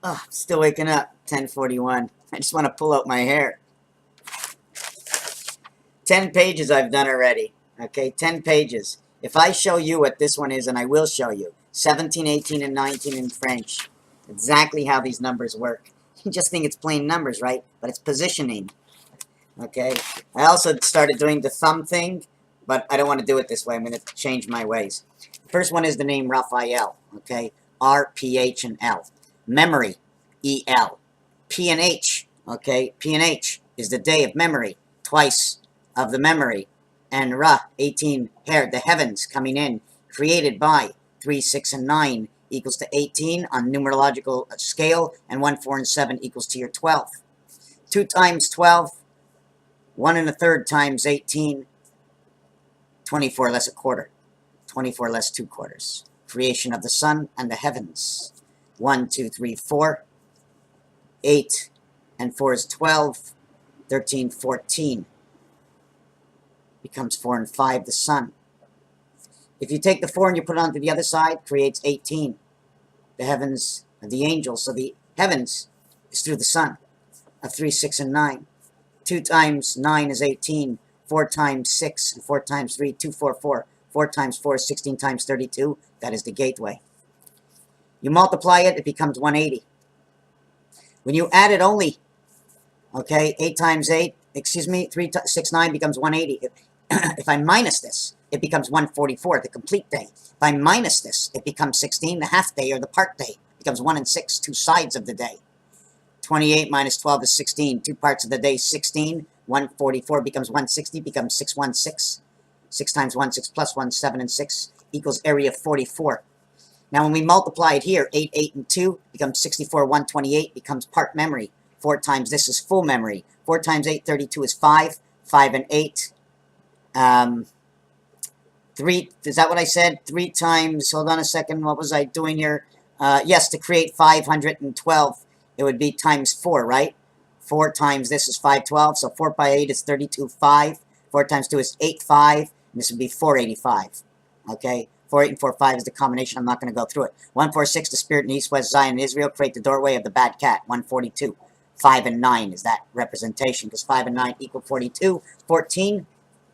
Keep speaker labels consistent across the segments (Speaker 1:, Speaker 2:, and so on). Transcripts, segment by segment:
Speaker 1: Oh, I'm still waking up. 10:41. I just want to pull out my hair. 10 pages I've done already. Okay, 10 pages. If I show you what this one is, and I will show you, 17, 18, and 19 in French, exactly how these numbers work. You just think it's plain numbers, right? But it's positioning. Okay, I also started doing the thumb thing, but I don't want to do it this way. I'm going to change my ways. First one is the name Raphael. Okay, R, P, H, and L. Memory, E-L. P and H. Okay, P and H is the day of memory, twice of the memory. And Ra, 18, hair, the heavens coming in, created by 3, 6, and 9 equals to 18 on numerological scale, and 1, 4, and 7 equals to your 12. 2 times 12, 1 1/3 times 18, 24 less a quarter, 24 less 2 quarters. Creation of the sun and the heavens. 1, 2, 3, 4, 8, and 4 is 12, 13, 14. Becomes 4 and 5, the sun. If you take the 4 and you put it onto the other side, creates 18. The heavens of the angels. So the heavens is through the sun of 3, 6, and 9. 2 times 9 is 18. 4 times 6, and 4 times 3, 2, 4, 4. 4 times 4 is 16 times 32. That is the gateway. You multiply it, it becomes 180. When you add it only, okay, 8 times 8, 3, 6, 9 becomes 180. If I minus this, it becomes 144, the complete day. If I minus this, it becomes 16, the half day or the part day. It becomes 1 and 6, 2 sides of the day. 28 minus 12 is 16, 2 parts of the day, 16. 144 becomes 160, becomes 616. 6 times 1, 6 plus 1, 7 and 6 equals area 44. Now when we multiply it here, 8, 8, and 2 becomes 64, 128 becomes part memory. 4 times this is full memory. 4 times 8, 32 is 5. 5 and 8. 3, is that what I said? 3 times, hold on a second, what was I doing here? Yes, to create 512, it would be times 4, right? 4 times this is 512, so 4 by 8 is 32, 5. 4 times 2 is 8, 5, and this would be 485, okay? 4, 8, and 4, 5 is the combination. I'm not going to go through it. 146, the spirit in East, West, Zion, and Israel create the doorway of the bad cat. 142. 5 and 9 is that representation, because 5 and 9 equal 42. 14,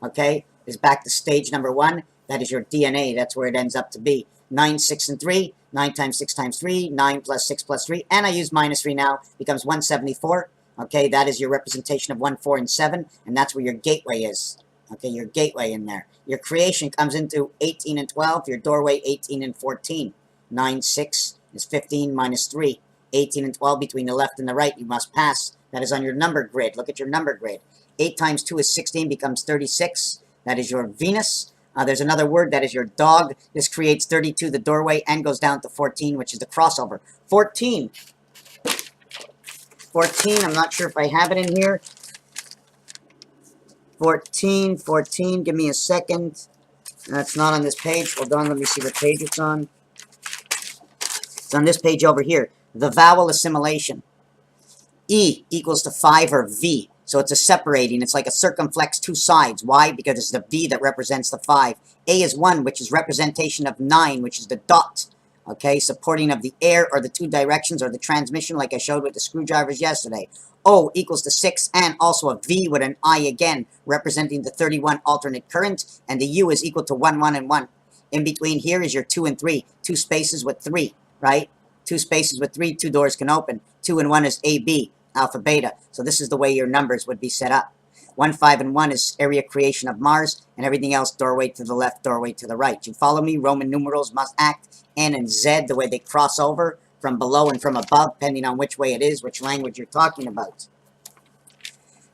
Speaker 1: okay, is back to stage number 1. That is your DNA. That's where it ends up to be. 9, 6, and 3. 9 times 6 times 3. 9 plus 6 plus 3. And I use minus 3 now. Becomes 174. Okay, that is your representation of 1, 4, and 7. And that's where your gateway is. Okay, your gateway in there. Your creation comes into 18 and 12. Your doorway, 18 and 14. 9, 6 is 15 minus 3. 18 and 12 between the left and the right. You must pass. That is on your number grid. Look at your number grid. 8 times 2 is 16. Becomes 36. That is your Venus. There's another word, that is your dog. This creates 32, the doorway, and goes down to 14, which is the crossover. 14. 14, I'm not sure if I have it in here. 14, 14, give me a second. That's not on this page. Hold on, let me see what page it's on. It's on this page over here. The vowel assimilation. E equals to 5 or V. So it's a separating. It's like a circumflex 2 sides. Why? Because it's the V that represents the 5. A is 1, which is representation of 9, which is the dot. Okay, supporting of the air or the 2 directions or the transmission, like I showed with the screwdrivers yesterday. O equals to 6, and also a V with an I again, representing the 31 alternate current. And the U is equal to 1, 1, and 1. In between here is your 2 and 3. 2 spaces with 3, right? 2 spaces with 3, 2 doors can open. 2 and 1 is AB. Alpha, beta. So this is the way your numbers would be set up. 1, 5, and 1 is area creation of Mars, and everything else doorway to the left, doorway to the right. You follow me? Roman numerals must act. N and Z, the way they cross over from below and from above, depending on which way it is, which language you're talking about.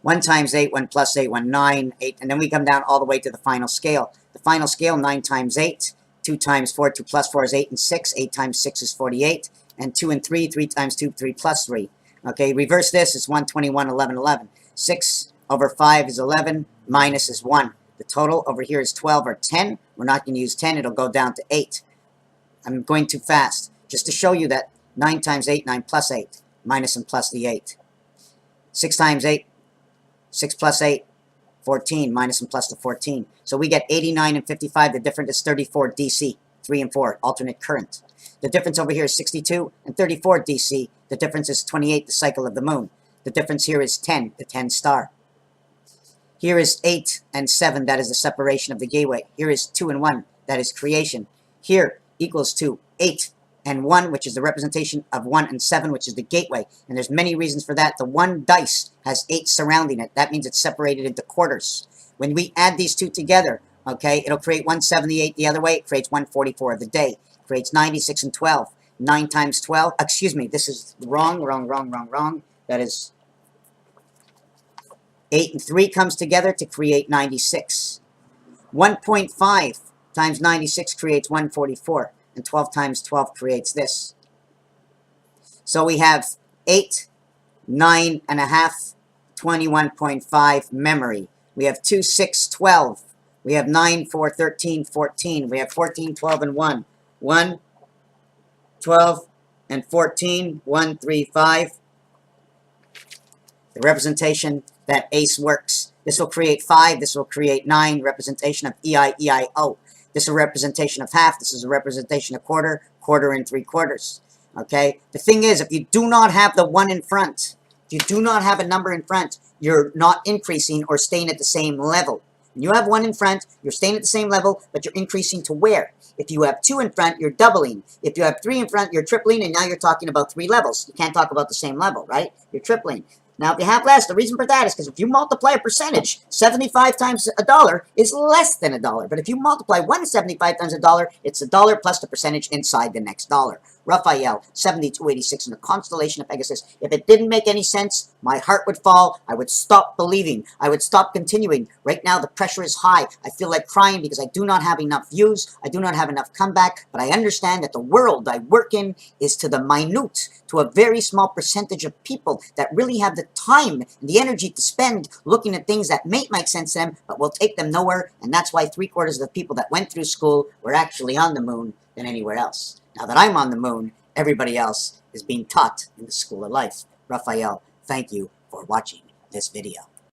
Speaker 1: 1 times 8, 1 plus 8, 1, 9, 8, and then we come down all the way to the final scale. The final scale, 9 times 8, 2 times 4, 2 plus 4 is 8 and 6, 8 times 6 is 48, and 2 and 3, 3 times 2, 3 plus 3. Okay, reverse this, it's 121, 11, 11. 6 over 5 is 11, minus is 1. The total over here is 12 or 10. We're not going to use 10, it'll go down to 8. I'm going too fast. Just to show you that 9 times 8, 9 plus 8, minus and plus the 8. 6 times 8, 6 plus 8, 14, minus and plus the 14. So we get 89 and 55, the difference is 34 DC, 3 and 4, alternate current. The difference over here is 62 and 34 DC, The difference is 28, the cycle of the moon. The difference here is 10, the 10 star. Here is 8 and 7, that is the separation of the gateway. Here is 2 and 1, that is creation. Here equals to 8 and 1, which is the representation of 1 and 7, which is the gateway. And there's many reasons for that. The one dice has 8 surrounding it. That means it's separated into quarters. When we add these two together, okay, it'll create 178 the other way. It creates 144 of the day. It creates 96 and 12. 9 times 12. Excuse me, this is wrong. That is 8 and 3 comes together to create 96. 1.5 times 96 creates 144. And 12 times 12 creates this. So we have 8, 9 and a half, 21.5 memory. We have 2, 6, 12. We have 9, 4, 13, 14. We have 14, 12, and 1. 1, 12, and 14. 1, 3, 5. The representation that ace works. This will create 5. This will create 9. Representation of EI-EI-O. This is a representation of half. This is a representation of quarter. Quarter and 3/4. Okay? The thing is, if you do not have the 1 in front, if you do not have a number in front, you're not increasing or staying at the same level. When you have 1 in front, you're staying at the same level, but you're increasing to where? If you have 2 in front, you're doubling. If you have 3 in front, you're tripling, and now you're talking about 3 levels. You can't talk about the same level, right? You're tripling. Now, if you have less, the reason for that is because if you multiply a percentage, 75 times $1 is less than $1. But if you multiply 175 times $1, it's $1 plus the percentage inside the next dollar. Raphael, 7286 in the constellation of Pegasus. If it didn't make any sense, my heart would fall. I would stop believing. I would stop continuing. Right now, the pressure is high. I feel like crying because I do not have enough views. I do not have enough comeback. But I understand that the world I work in is to the minute, to a very small percentage of people that really have the time and the energy to spend looking at things that may make sense to them, but will take them nowhere. And that's why 3/4 of the people that went through school were actually on the moon than anywhere else. Now that I'm on the moon, everybody else is being taught in the school of life. Raphael, thank you for watching this video.